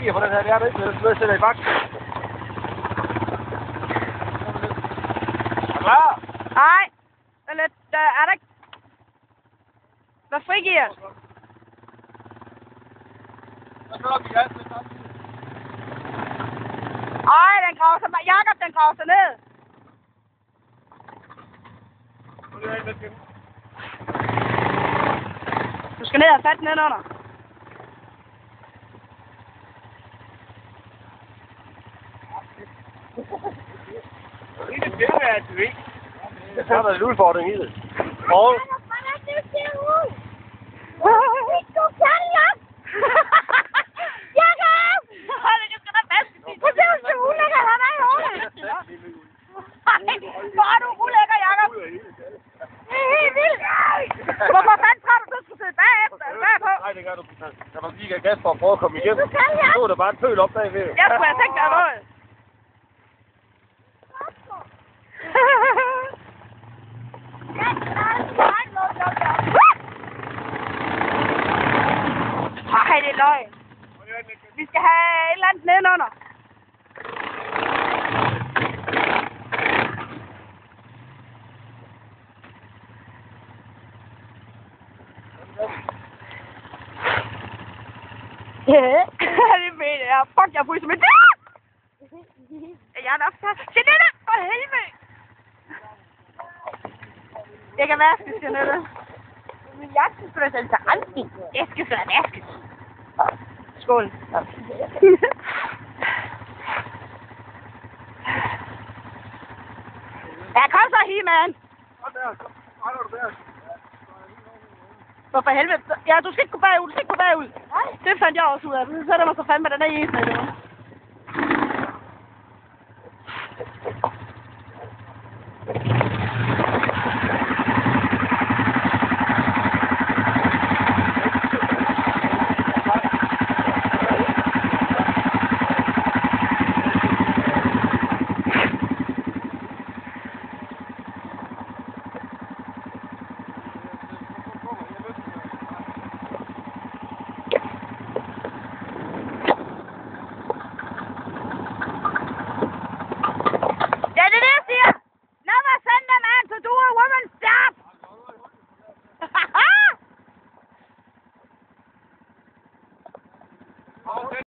frigiver på den her, det er det ikke, hvis du sætter i bak. Er du klar? Nej, eller er der ikke... Hvad frigiver? Ej, den graver sig... Jakob, den graver sig ned. Du skal ned og fatte nedenunder. Så er der en udfordring i det. Og... Hvor er du ulækker, Jakob? Det er helt vildt. Hvorfor fanden tror du skulle sidde bagpå? Nej, det gør du. Der var lige gas for at prøve at komme igennem. Så stod der bare et pøl op bagved. Jeg skulle have tænkt dig noget. Ej, det er løgn. Vi skal have et eller andet nedenunder. Ja, det mener jeg. Fuck, jeg fryser med det. Jeg er nok så... Jeanette, for helvede! Jeg kan vaskes, Jeanette. Men jeg skal sgu da selv til renskning. Jeg skal så vaskes. Skål. Ja, kom så, He-Man. For helvede. Ja, du skal ikke gå bagud. Du skal ikke gå bagud. Nej. Det fandt jeg også ud af. Så sætter man så fandme den der i isen.